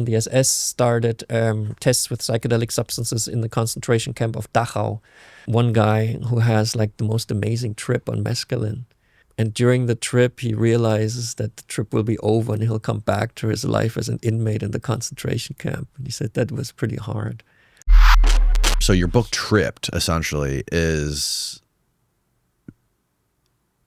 The SS started tests with psychedelic substances in the concentration camp of Dachau. One guy who has like the most amazing trip on mescaline. And during the trip, he realizes that the trip will be over and he'll come back to his life as an inmate in the concentration camp. And he said that was pretty hard. So your book Tripped essentially is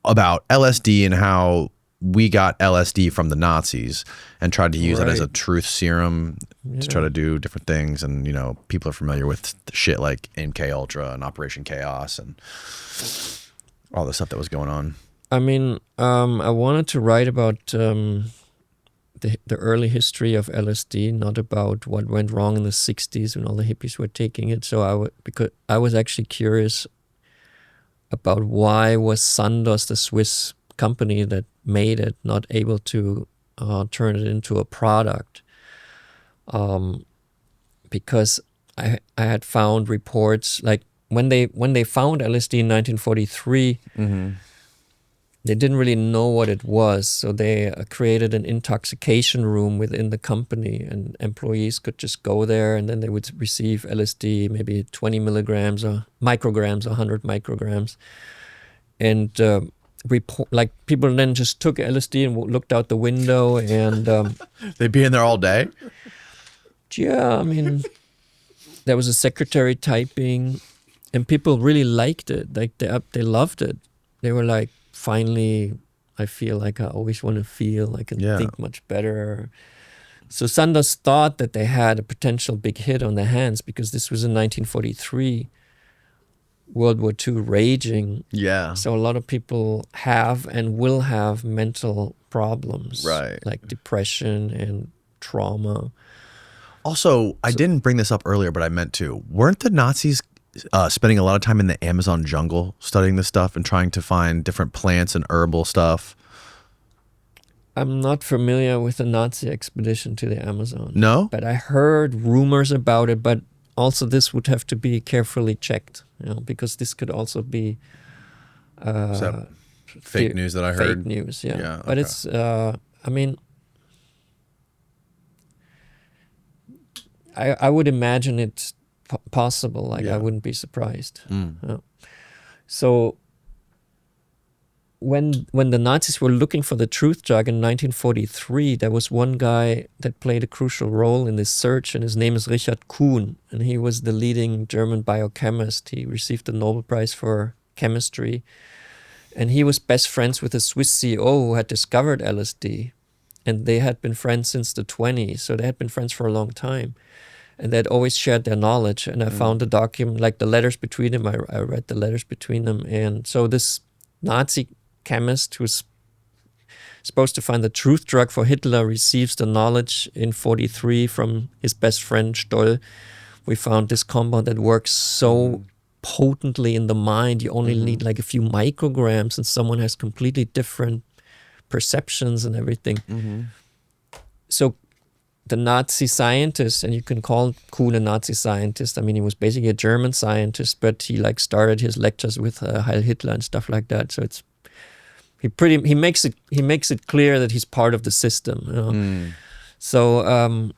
about LSD and how we got LSD from the Nazis and tried to use it as a truth serum to try to do different things. And, you know, people are familiar with shit like MKUltra and Operation Chaos and all the stuff that was going on. I mean, I wanted to write about the early history of LSD, not about what went wrong in the 60s when all the hippies were taking it. So because I was actually curious about why was Sandoz, the Swiss company that made it, not able to turn it into a product. Because I had found reports like when they found LSD in 1943. They didn't really know what it was, so they created an intoxication room within the company, and employees could just go there, and then they would receive LSD, maybe 20 milligrams or micrograms, 100 micrograms, and like people then just took LSD and looked out the window, and they'd be in there all day. Yeah, I mean, there was a secretary typing, and people really liked it. Like they loved it. They were like, finally, I feel like I always want to feel. I can think much better. So Sandoz thought that they had a potential big hit on their hands because this was in 1943, World War II raging. Yeah. So a lot of people have and will have mental problems, right? Like depression and trauma. Also, I didn't bring this up earlier, but I meant to. Weren't the Nazis spending a lot of time in the Amazon jungle studying this stuff and trying to find different plants and herbal stuff? I'm not familiar with the Nazi expedition to the Amazon. No? But I heard rumors about it, but also this would have to be carefully checked, because this could also be fake news that I heard? Fake news, yeah. Okay. But it's, I mean, I would imagine it's possible. Like, I wouldn't be surprised. So when the Nazis were looking for the truth drug in 1943, there was one guy that played a crucial role in this search, and his name is Richard Kuhn, and he was the leading German biochemist. He received the Nobel Prize for chemistry, and he was best friends with a Swiss CEO who had discovered LSD, and they had been friends since the 20s, so they had been friends for a long time. And they'd always shared their knowledge. And I found the document, like the letters between them. I read the letters between them. And so this Nazi chemist who's supposed to find the truth drug for Hitler receives the knowledge in 1943 from his best friend Stoll. We found this compound that works so potently in the mind. You only need like a few micrograms, and someone has completely different perceptions and everything. So the Nazi scientist, and you can call Kuhn a Nazi scientist. I mean, he was basically a German scientist, but he like started his lectures with Heil Hitler and stuff like that. So it's he makes it clear that he's part of the system. So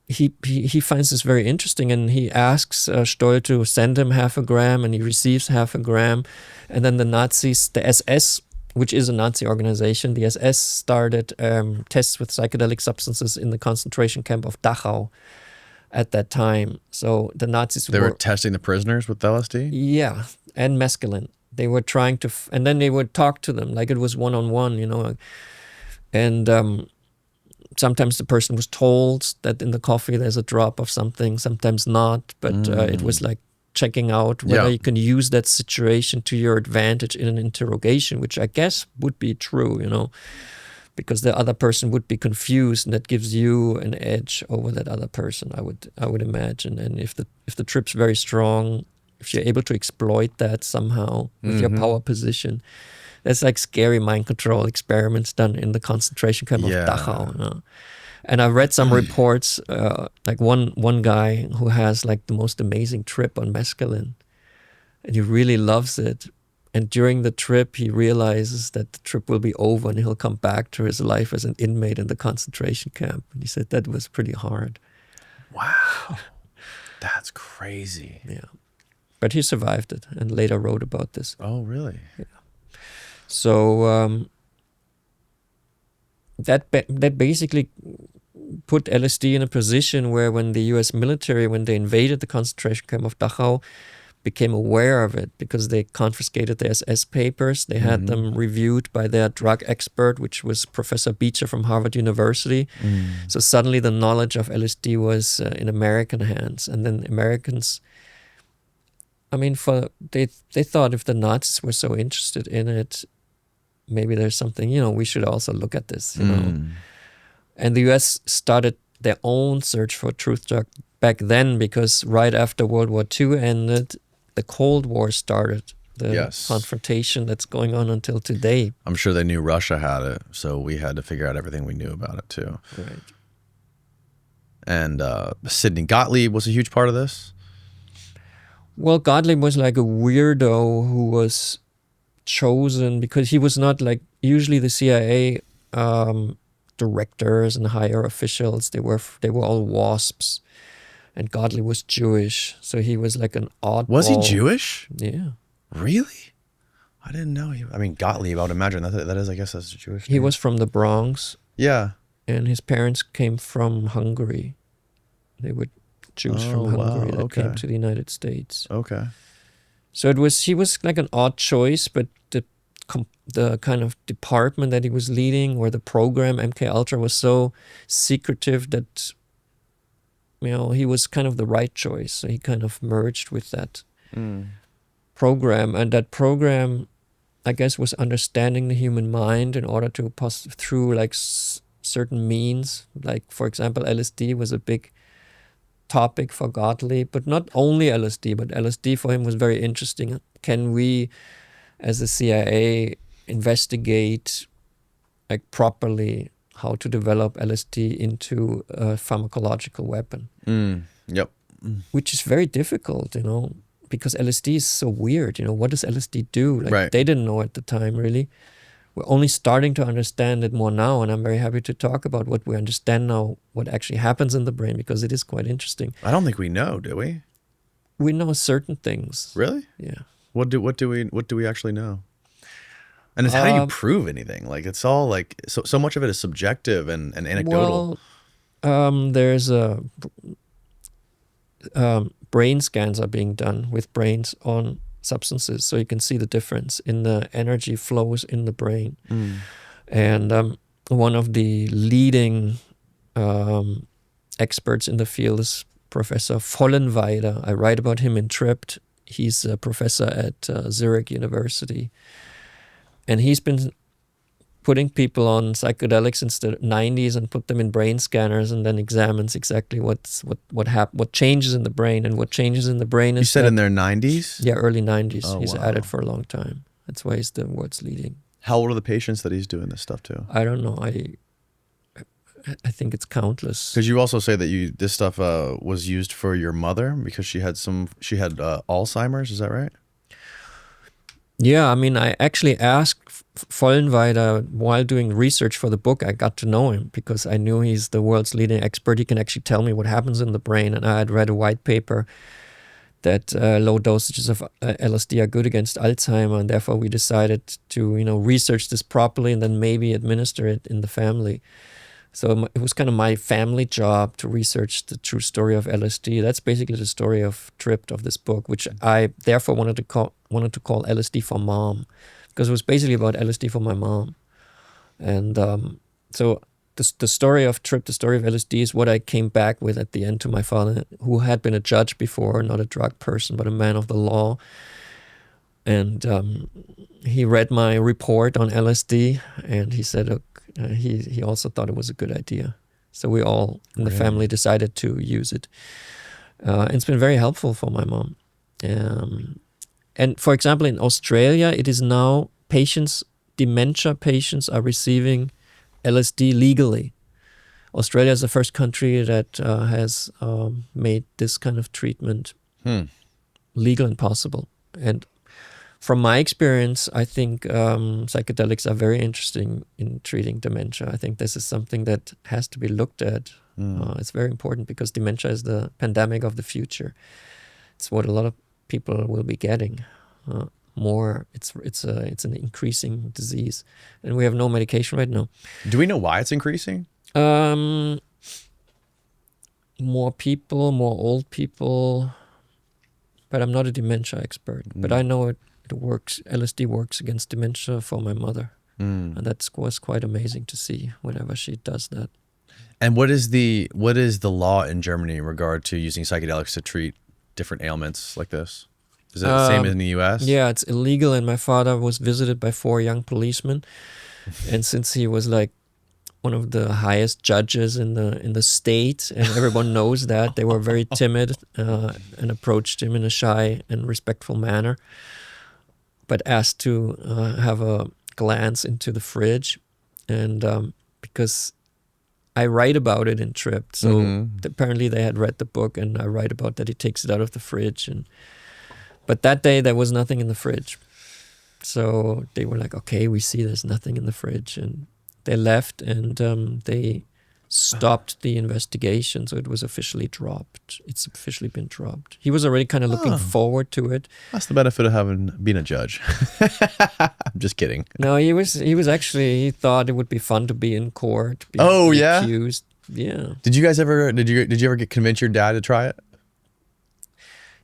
he finds this very interesting, and he asks Stoll to send him 0.5 gram, and he receives 0.5 gram, and then the Nazis, the SS, which is a Nazi organization, the SS started tests with psychedelic substances in the concentration camp of Dachau at that time. So the Nazis were testing the prisoners with LSD? Yeah, and mescaline. They were trying to, and then they would talk to them like it was one-on-one, And sometimes the person was told that in the coffee there's a drop of something, sometimes not. But it was like checking out whether you can use that situation to your advantage in an interrogation, which I guess would be true, because the other person would be confused, and that gives you an edge over that other person, I would imagine. And if the trip's very strong, if you're able to exploit that somehow with your power position, that's like scary mind control experiments done in the concentration camp of Dachau. And I've read some reports, like one guy who has like the most amazing trip on mescaline, and he really loves it. And during the trip, he realizes that the trip will be over and he'll come back to his life as an inmate in the concentration camp. And he said that was pretty hard. Wow. That's crazy. Yeah. But he survived it and later wrote about this. Oh, really? Yeah. So that basically put LSD in a position where when the US military, when they invaded the concentration camp of Dachau, became aware of it because they confiscated the SS papers. They had them reviewed by their drug expert, which was Professor Beecher from Harvard University. So suddenly the knowledge of LSD was in American hands. And then Americans, I mean, they thought if the Nazis were so interested in it, maybe there's something, we should also look at this, And the US started their own search for truth drug back then because right after World War II ended, the Cold War started, the confrontation that's going on until today. I'm sure they knew Russia had it, so we had to figure out everything we knew about it too. Right. And Sidney Gottlieb was a huge part of this? Well, Gottlieb was like a weirdo who was chosen because he was not like, usually the CIA directors and higher officials, they were all WASPs. And Gottlieb was Jewish, so he was like an oddball. Was he Jewish? Yeah. Really? I didn't know. Gottlieb, I would imagine that is, I guess that's Jewish. He was from the Bronx. Yeah. And his parents came from Hungary. They were Jews from Hungary that came to the United States. Okay. So he was like an odd choice, but the kind of department that he was leading or the program, MKUltra, was so secretive that he was kind of the right choice. So he kind of merged with that program. And that program, I guess, was understanding the human mind in order to pass through like certain means. Like, for example, LSD was a big topic for Gottlieb, but not only LSD, but LSD for him was very interesting. Can we, as the CIA, investigate like properly how to develop LSD into a pharmacological weapon? Yep. Which is very difficult, because LSD is so weird. What does LSD do? Like they didn't know at the time, really. We're only starting to understand it more now, and I'm very happy to talk about what we understand now, what actually happens in the brain, because it is quite interesting. I don't think we know, do we? We know certain things. Really? Yeah. What do we actually know? And how do you prove anything? Like it's all like so much of it is subjective and anecdotal. Well, there's brain scans are being done with brains on substances, so you can see the difference in the energy flows in the brain. And one of the leading experts in the field is Professor Vollenweider. I write about him in Tripped. He's a professor at Zurich University. And he's been putting people on psychedelics since the 90s and put them in brain scanners and then examines exactly what changes in the brain. And what changes in the brain is... You said in their 90s? Yeah, early 90s. Oh, he's wow. at it for a long time. That's why he's the world's leading. How old are the patients that he's doing this stuff to? I don't know. I think it's countless. Because you also say that this stuff was used for your mother because she had Alzheimer's. Is that right? Yeah, I mean, I actually asked Vollenweider while doing research for the book. I got to know him because I knew he's the world's leading expert. He can actually tell me what happens in the brain. And I had read a white paper that low dosages of LSD are good against Alzheimer, and therefore we decided to research this properly and then maybe administer it in the family. So it was kind of my family job to research the true story of LSD. That's basically the story of Tripped, of this book, which I therefore wanted to call LSD for Mom, because it was basically about LSD for my mom. And so the story of Tripped, the story of LSD, is what I came back with at the end to my father, who had been a judge before, not a drug person, but a man of the law. And he read my report on LSD, and he said, he also thought it was a good idea. So we all in the family decided to use it. And it's been very helpful for my mom. And for example, in Australia, it is now dementia patients are receiving LSD legally. Australia is the first country that has made this kind of treatment legal and possible. And from my experience, I think psychedelics are very interesting in treating dementia. I think this is something that has to be looked at. It's very important because dementia is the pandemic of the future. It's what a lot of people will be getting. It's an increasing disease, and we have no medication right now. Do we know why it's increasing? More people, more old people, but I'm not a dementia expert. But I know it works. LSD works against dementia for my mother, and that was quite amazing to see whenever she does that. And what is the law in Germany in regard to using psychedelics to treat different ailments like this? Is it the same as in the U.S.? Yeah, it's illegal. And my father was visited by 4 young policemen, and since he was like one of the highest judges in the state, and everyone knows that, they were very timid and approached him in a shy and respectful manner, but asked to have a glance into the fridge. And because I write about it in Trip, so apparently they had read the book, and I write about that he takes it out of the fridge. But that day there was nothing in the fridge, so they were like, okay, we see there's nothing in the fridge, and they left, and they stopped the investigation, so it was officially dropped. It's officially been dropped. He was already kind of looking forward to it. That's the benefit of being a judge. I'm just kidding. No, he actually, he thought it would be fun to be in court. Be accused. Yeah. Did you ever get convince your dad to try it?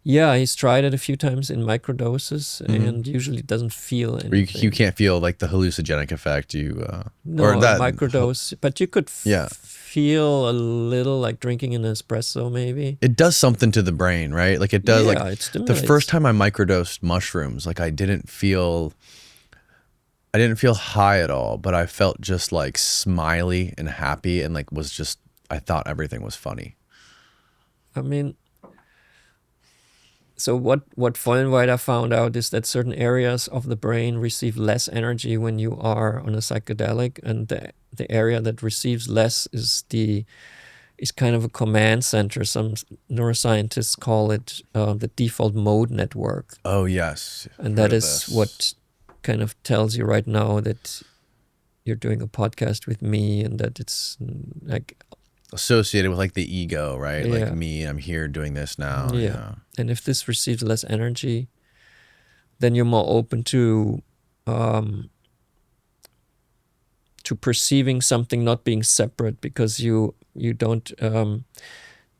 Yeah, he's tried it a few times in microdoses, and usually doesn't feel anything. You can't feel like the hallucinogenic effect. No, or that microdose, but you could feel a little like drinking an espresso, maybe. It does something to the brain, right? Like it does. Yeah, it stimulates. The first time I microdosed mushrooms, like I didn't feel high at all, but I felt just like smiley and happy, and like I thought everything was funny. I mean, so what Vollenweider found out is that certain areas of the brain receive less energy when you are on a psychedelic, and the area that receives less is kind of a command center. Some neuroscientists call it the default mode network. Oh yes, and that is what kind of tells you right now that you're doing a podcast with me, and that it's like associated with like the ego, right? Yeah. Like me, I'm here doing this now. Yeah. And if this receives less energy, then you're more open to perceiving something not being separate, because you don't the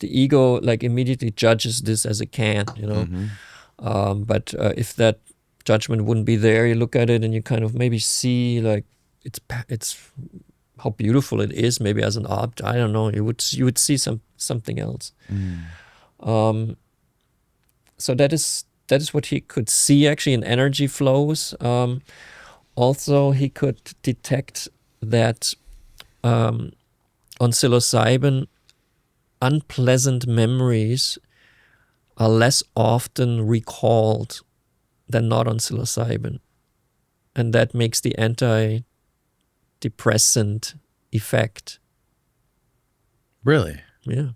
ego like immediately judges this as a can, but if that judgment wouldn't be there, you look at it and you kind of maybe see like it's how beautiful it is, maybe as an object. I don't know. You would see something else. So that is what he could see actually in energy flows. Also, he could detect that on psilocybin, unpleasant memories are less often recalled than not on psilocybin, and that makes the antidepressant effect. Really? Yeah.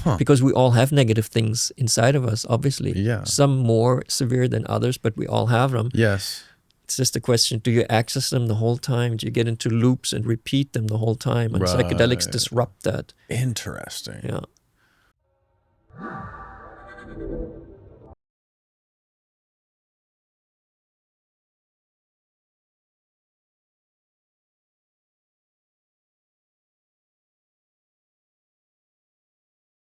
Huh. Because we all have negative things inside of us, obviously. Yeah. Some more severe than others, but we all have them. Yes. It's just a question, do you access them the whole time? Do you get into loops and repeat them the whole time? And psychedelics disrupt that. Interesting. Yeah.